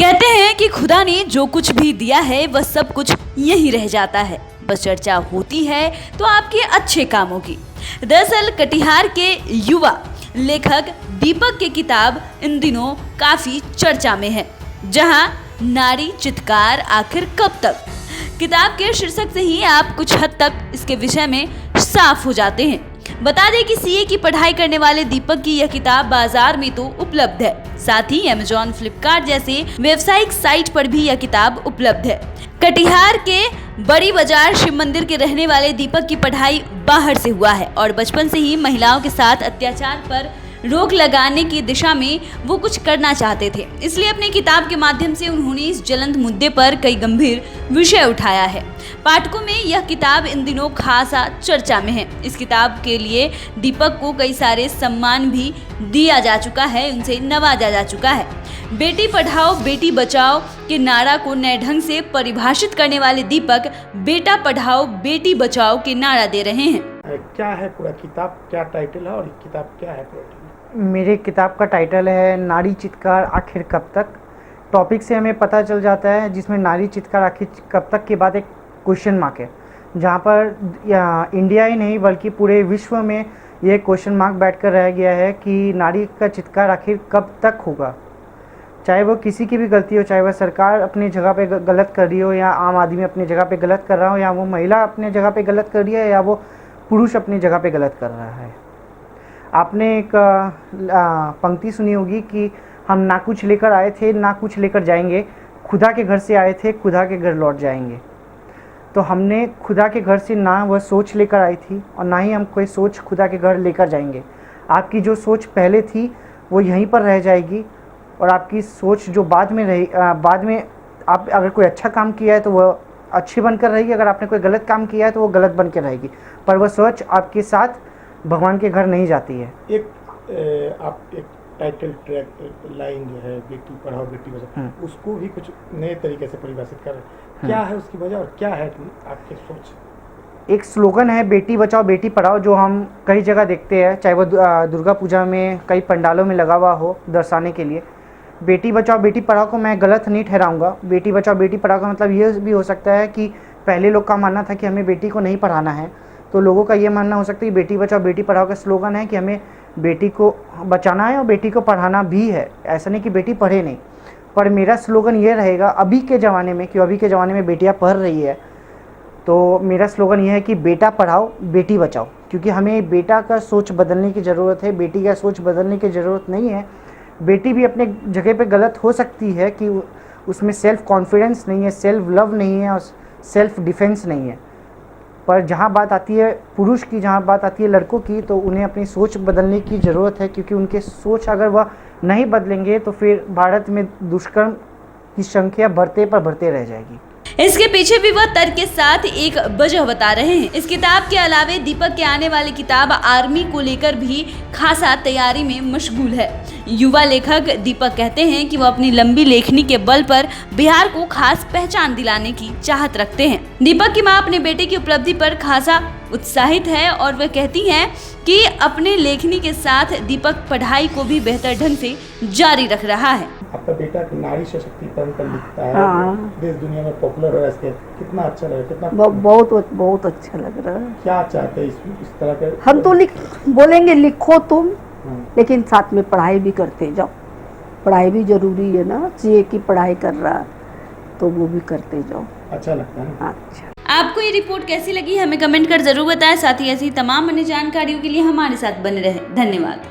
कहते हैं कि खुदा ने जो कुछ भी दिया है वह सब कुछ यहीं रह जाता है, बस चर्चा होती है तो आपके अच्छे कामों की। दरअसल कटिहार के युवा लेखक दीपक की किताब इन दिनों काफी चर्चा में है, जहां नारी चित्कार आखिर कब तक। किताब के शीर्षक से ही आप कुछ हद तक इसके विषय में साफ हो जाते हैं। बता दें कि सीए की पढ़ाई करने वाले दीपक की यह किताब बाजार में तो उपलब्ध है, साथ ही अमेजॉन, फ्लिपकार्ट जैसे व्यावसायिक साइट पर भी यह किताब उपलब्ध है। कटिहार के बड़ी बाजार शिव मंदिर के रहने वाले दीपक की पढ़ाई बाहर से हुआ है और बचपन से ही महिलाओं के साथ अत्याचार पर रोक लगाने की दिशा में वो कुछ करना चाहते थे। इसलिए अपनी किताब के माध्यम से उन्होंने इस ज्वलंत मुद्दे पर कई गंभीर विषय उठाया है। पाठकों में यह किताब इन दिनों खासा चर्चा में है। इस किताब के लिए दीपक को कई सारे सम्मान भी दिया जा चुका है, उनसे नवाजा जा चुका है। बेटी पढ़ाओ बेटी बचाओ के नारा को नए ढंग से परिभाषित करने वाले दीपक बेटा पढ़ाओ बेटी बचाओ के नारा दे रहे हैं। क्या है पूरा किताब, क्या टाइटल है और किताब क्या है पूरा? मेरे किताब का टाइटल है नारी चित्कार आखिर कब तक। टॉपिक से हमें पता चल जाता है जिसमें नारी चित्कार आखिर कब तक के बाद एक क्वेश्चन मार्क है, जहाँ पर इंडिया ही नहीं बल्कि पूरे विश्व में ये क्वेश्चन मार्क बैठकर रह गया है कि नारी का चित्कार आखिर कब तक होगा। चाहे वो किसी की भी गलती हो, चाहे वह सरकार अपनी जगह पे गलत कर रही हो या आम आदमी अपनी जगह पे गलत कर रहा हो, या वो महिला अपनी जगह पे गलत कर रही है या वो पुरुष अपनी जगह पे गलत कर रहा है। आपने एक पंक्ति सुनी होगी कि हम ना कुछ लेकर आए थे ना कुछ लेकर जाएंगे, खुदा के घर से आए थे खुदा के घर लौट जाएंगे। तो हमने खुदा के घर से ना वह सोच लेकर आई थी और ना ही हम कोई सोच खुदा के घर लेकर जाएंगे। आपकी जो सोच पहले थी वो यहीं पर रह जाएगी और आपकी सोच जो बाद में आप अगर कोई अच्छा काम किया है तो वह अच्छी बनकर रहेगी, अगर आपने कोई गलत काम किया है तो वो गलत बन के रहेगी, पर वह सोच आपके साथ भगवान के घर नहीं जाती है। आप एक टाइटल ट्रैक लाइन जो है बेटी पढ़ाओ बेटी बचाओ, उसको भी कुछ नए तरीके से परिभाषित कर रहे हैं। क्या है उसकी वजह और क्या है आपकी सोच? एक स्लोगन है बेटी बचाओ बेटी पढ़ाओ, जो हम कई जगह देखते हैं, चाहे वो दुर्गा पूजा में कई पंडालों में लगा हुआ हो दर्शाने के लिए। बेटी बचाओ बेटी पढ़ाओ को मैं गलत नहीं ठहराऊंगा। बेटी बचाओ बेटी पढ़ाओ का मतलब ये भी हो सकता है कि पहले लोग का मानना था कि हमें बेटी को नहीं पढ़ाना है, तो लोगों का ये मानना हो सकता है कि बेटी बचाओ बेटी पढ़ाओ का स्लोगन है कि हमें बेटी को बचाना है और बेटी को पढ़ाना भी है। ऐसा नहीं कि बेटी पढ़े नहीं, पर मेरा स्लोगन ये रहेगा अभी के ज़माने में, कि अभी के ज़माने में बेटियां पढ़ रही है, तो मेरा स्लोगन ये है कि बेटा पढ़ाओ बेटी बचाओ। क्योंकि हमें बेटा का सोच बदलने की ज़रूरत है, बेटी का सोच बदलने की ज़रूरत नहीं है। बेटी भी अपने जगह पे गलत हो सकती है कि उसमें सेल्फ़ कॉन्फिडेंस नहीं है, सेल्फ लव नहीं है और सेल्फ़ डिफेंस नहीं है। पर जहाँ बात आती है पुरुष की, जहाँ बात आती है लड़कों की, तो उन्हें अपनी सोच बदलने की ज़रूरत है। क्योंकि उनके सोच अगर वह नहीं बदलेंगे तो फिर भारत में दुष्कर्म की संख्या बढ़ते पर बढ़ते रह जाएगी। इसके पीछे भी वह तर्क के साथ एक वजह बता रहे हैं। इस किताब के अलावे दीपक के आने वाली किताब आर्मी को लेकर भी खासा तैयारी में मशगूल है। युवा लेखक दीपक कहते हैं कि वह अपनी लंबी लेखनी के बल पर बिहार को खास पहचान दिलाने की चाहत रखते हैं। दीपक की मां अपने बेटे की उपलब्धि पर खासा उत्साहित है और वह कहती हैं कि अपने लेखनी के साथ दीपक पढ़ाई को भी बेहतर ढंग से जारी रख रहा है। आपका बेटा नारी सशक्तिकरण पर लिखता है, हाँ। देश दुनिया में पॉपुलर हो रहा है, कितना अच्छा लगा, कितना बहुत अच्छा लग रहा है। क्या चाहते हैं इस तरह के? हम तो बोलेंगे लिखो तुम, लेकिन साथ में पढ़ाई भी करते जाओ। पढ़ाई भी जरूरी है ना, सीए की पढ़ाई कर रहा है तो वो भी करते जाओ। अच्छा लगता है ना? अच्छा। आपको ये रिपोर्ट कैसी लगी हमें कमेंट कर जरूर बताएं। साथ ही ऐसी तमाम अन्य जानकारियों के लिए हमारे साथ बने रहें। धन्यवाद।